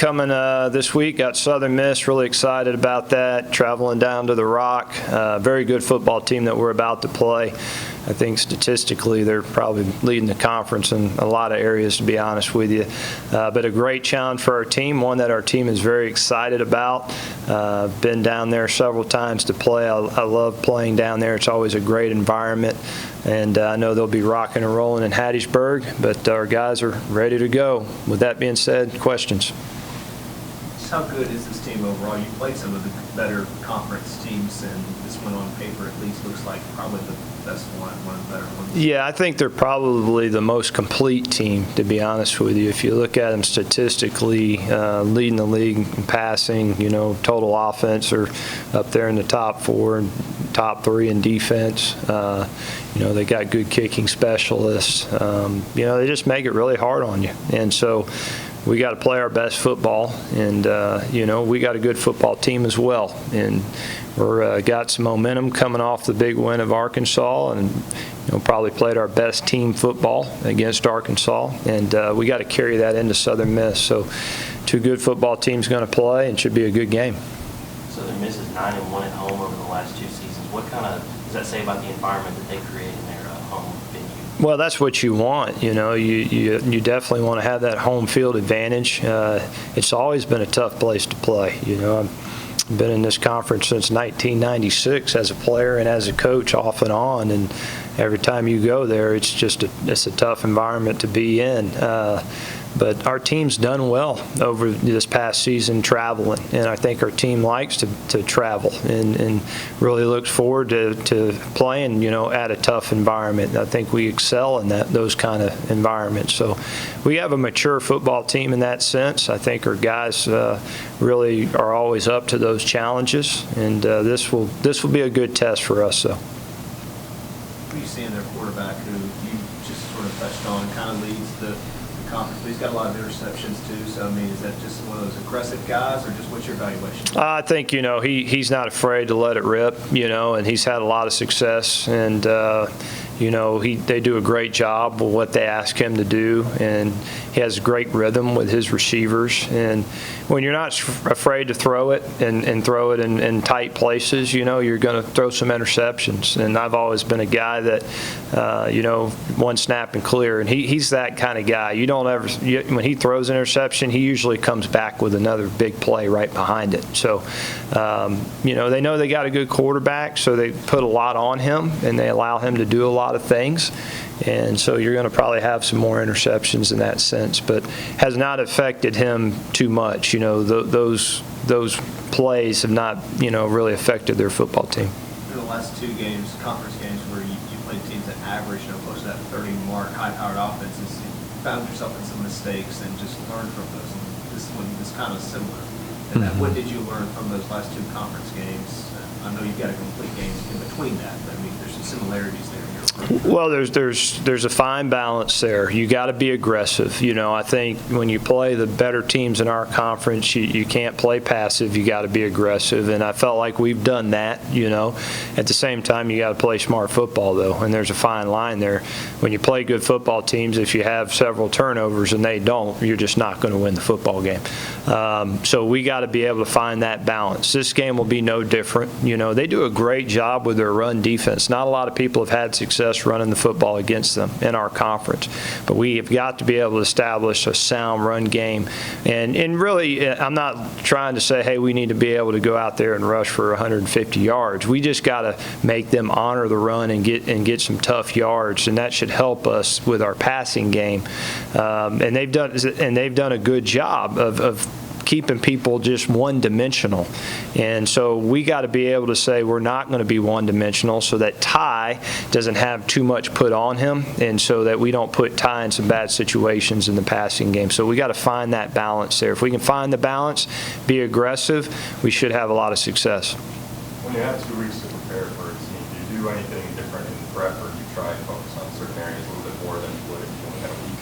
coming this week. Got Southern Miss. Really excited about that. Traveling down to the Rock. Very good football team that we're about to play. I think statistically they're probably leading the conference in a lot of areas, to be honest with you. But a great challenge for our team, one that our team is very excited about. Been down there several times to play. I love playing down there. It's always a great environment. And I know they'll be rocking and rolling in Hattiesburg, but our guys are ready to go. With that being said, questions? Just how good is this team overall? You played some of the better conference teams, and this one on paper at least looks like probably the best one of the better ones. Yeah, I think they're probably the most complete team, to be honest with you. If you look at them statistically, leading the league in passing, total offense are up there in the top 4 and top 3 in defense. They got good kicking specialists. They just make it really hard on you. And so we got to play our best football, and we got a good football team as well. And we're got some momentum coming off the big win of Arkansas, and probably played our best team football against Arkansas, and we got to carry that into Southern Miss. So, two good football teams going to play, and should be a good game. Southern Miss is 9-1 at home over the last 2 seasons. What kind of does that say about the environment that they create in their home venue? Well, that's what you want. You definitely want to have that home field advantage. It's always been a tough place to play. I've been in this conference since 1996 as a player and as a coach, off and on. And every time you go there, it's a tough environment to be in. But our team's done well over this past season traveling, and I think our team likes to travel and really looks forward to playing, at a tough environment. I think we excel in those kind of environments. So we have a mature football team in that sense. I think our guys really are always up to those challenges, and this will be a good test for us. So. Who do you see in their quarterback who you just sort of touched on, kind of leads the conference, but he's got a lot of interceptions too, so is that just one of those aggressive guys, or just what's your evaluation? I think, he's not afraid to let it rip, and he's had a lot of success, and they do a great job with what they ask him to do, and he has great rhythm with his receivers. And when you're not afraid to throw it and throw it in tight places, you're going to throw some interceptions. And I've always been a guy that, one snap and clear, and he's that kind of guy. When he throws an interception, he usually comes back with another big play right behind it. So, they know they got a good quarterback, so they put a lot on him, and they allow him to do a lot of things. And so you're going to probably have some more interceptions in that sense, but has not affected him too much. Those plays have not, really affected their football team. In the last 2 games, conference games, where you played teams that average, close to that 30 mark, high-powered offenses, you found yourself in some mistakes and just learned from those. And this one is kind of similar. And what did you learn from those last 2 conference games? I know you've got a complete game in between that, but there's some similarities there. Well, there's a fine balance there. You got to be aggressive. I think when you play the better teams in our conference, you can't play passive. You got to be aggressive, and I felt like we've done that. At the same time, you got to play smart football though, and there's a fine line there. When you play good football teams, if you have several turnovers and they don't, you're just not going to win the football game. So we got to be able to find that balance. This game will be no different. They do a great job with their run defense. Not a lot of people have had success running the football against them in our conference, but we have got to be able to establish a sound run game. And really, I'm not trying to say, hey, we need to be able to go out there and rush for 150 yards. We just got to make them honor the run and get some tough yards, and that should help us with our passing game. And they've done a good job of keeping people just one-dimensional. And so we got to be able to say we're not going to be one-dimensional, so that Ty doesn't have too much put on him, and so that we don't put Ty in some bad situations in the passing game. So we got to find that balance there. If we can find the balance, be aggressive, we should have a lot of success. When you have 2 weeks to prepare for a team, do you do anything different in prep, or do you try and focus on certain areas a little bit more than you would if you only had a week?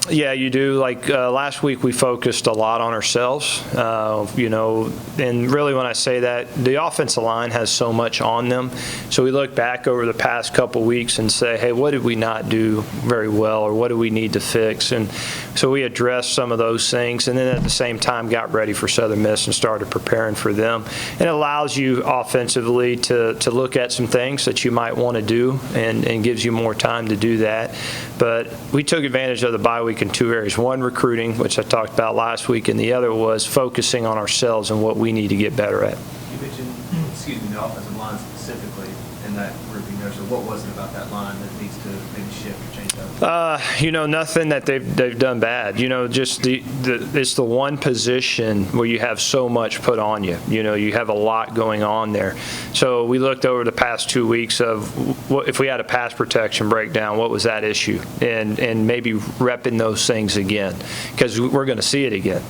Yeah, you do. Like last week, we focused a lot on ourselves, and really when I say that, the offensive line has so much on them. So we look back over the past couple weeks and say, hey, what did we not do very well, or what do we need to fix? And so we addressed some of those things, and then at the same time got ready for Southern Miss and started preparing for them. And it allows you offensively to look at some things that you might want to do and gives you more time to do that. But we took advantage of the bye week in two areas. One, recruiting, which I talked about last week, and the other was focusing on ourselves and what we need to get better at. You mentioned, the offensive line specifically in that grouping there. So what was it about that line that needs to maybe shift or change up? Nothing that they've done bad. Just it's the one position where you have so much put on you. You have a lot going on there. So we looked over the past 2 weeks of if we had a pass protection breakdown, what was that issue, and maybe repping those things again, because we're going to see it again.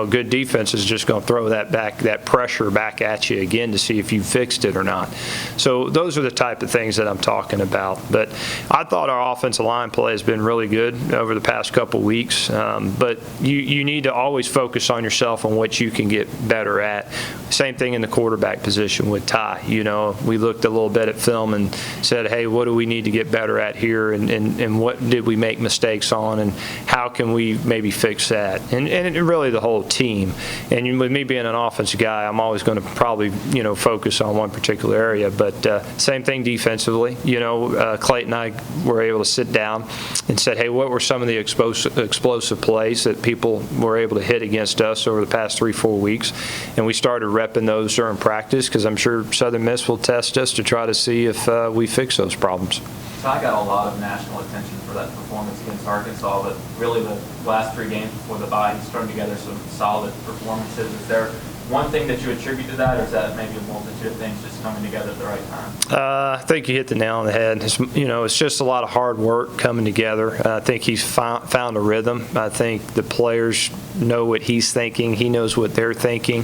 Good defense is just going to throw that pressure back at you again to see if you fixed it or not. So those are the type of things that I'm talking about. But I thought our offensive line play has been really good over the past couple weeks. But you need to always focus on yourself and what you can get better at. Same thing in the quarterback position with Ty. We looked a little bit at film and said, hey, what do we need to get better at here, and what did we make mistakes on, and how can we maybe fix that? And really the whole team. And with me being an offensive guy, I'm always going to probably focus on one particular area. But same thing defensively. Clayton and I were able to sit down and said, hey, what were some of the explosive plays that people were able to hit against us over the past 3-4 weeks? And we started repping those during practice, because I'm sure Southern Miss will test us to try to see if we fix those problems. So I got a lot of national attention for that performance against Arkansas, but really the last 3 games before the bye, he's thrown together some solid performances. Is there one thing that you attribute to that, or is that maybe a multitude of things just coming together at the right time? I think you hit the nail on the head. It's just a lot of hard work coming together. I think he's found a rhythm. I think the players know what he's thinking. He knows what they're thinking.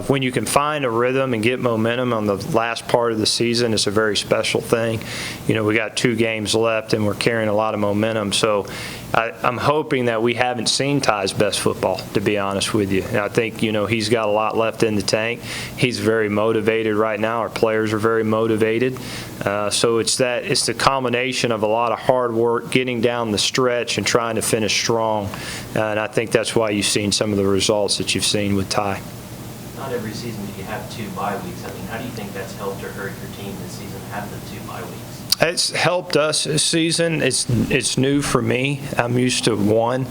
When you can find a rhythm and get momentum on the last part of the season, it's a very special thing. We got 2 games left, and we're carrying a lot of momentum. So I'm hoping that we haven't seen Ty's best football, to be honest with you. And I think, he's got a lot left in the tank. He's very motivated right now. Our players are very motivated. So it's the combination of a lot of hard work, getting down the stretch and trying to finish strong. And I think that's why you've seen some of the results that you've seen with Ty. Not every season do you have 2 bye weeks. How do you think that's helped or hurt your team this season, have the 2 bye weeks? It's helped us this season. It's new for me. I'm used to 1.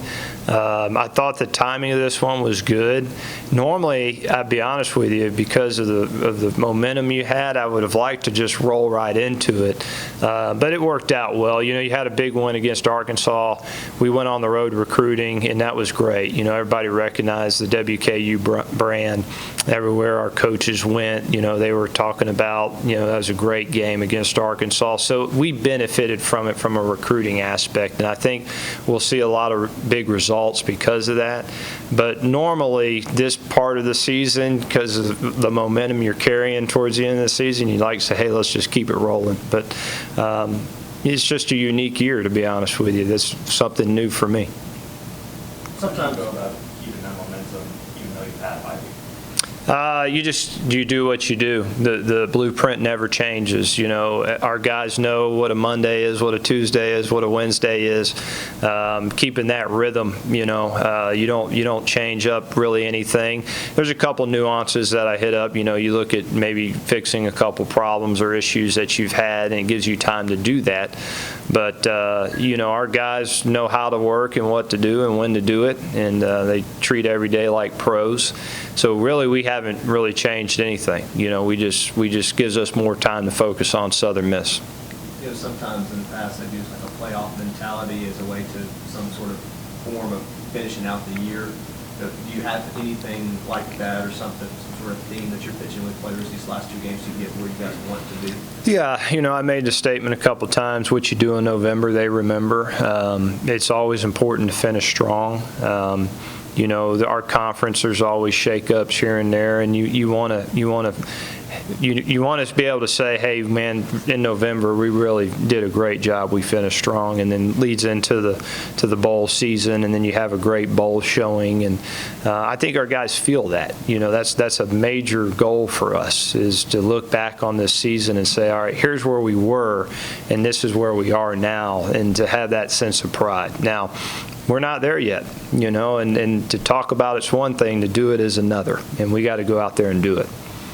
I thought the timing of this one was good. Normally, I'd be honest with you, because of the momentum you had, I would have liked to just roll right into it. But it worked out well. You had a big win against Arkansas. We went on the road recruiting, and that was great. Everybody recognized the WKU brand. Everywhere our coaches went, they were talking about, that was a great game against Arkansas. So we benefited from it from a recruiting aspect, and I think we'll see a lot of big results because of that. But normally, this part of the season, because of the momentum you're carrying towards the end of the season, you'd like to say, hey, let's just keep it rolling. But it's just a unique year, to be honest with you. That's something new for me. Sometimes go about keeping that momentum, even though you've had 5 weeks. You do what you do. The blueprint never changes. Our guys know what a Monday is, what a Tuesday is, what a Wednesday is. Keeping that rhythm, you don't change up really anything. There's a couple nuances that I hit up. You look at maybe fixing a couple problems or issues that you've had, and it gives you time to do that. But our guys know how to work and what to do and when to do it, and they treat every day like pros. So really, we haven't really changed anything. We just gives us more time to focus on Southern Miss. Sometimes in the past they've used like a playoff mentality as a way to some sort of form of finishing out the year. Do you have anything like that, or some sort of theme that you're pitching with players these last 2 games to get where you guys want to be? Yeah, I made the statement a couple times, what you do in November, they remember. It's always important to finish strong. You know, our conference, there's always shakeups here and there, and you want to be able to say, hey, man, in November we really did a great job. We finished strong, and then leads into the bowl season, and then you have a great bowl showing. And I think our guys feel that. You know, that's a major goal for us, is to look back on this season and say, all right, here's where we were, and this is where we are now, and to have that sense of pride. Now, we're not there yet, you know, and to talk about it's one thing, to do it is another, and we got to go out there and do it.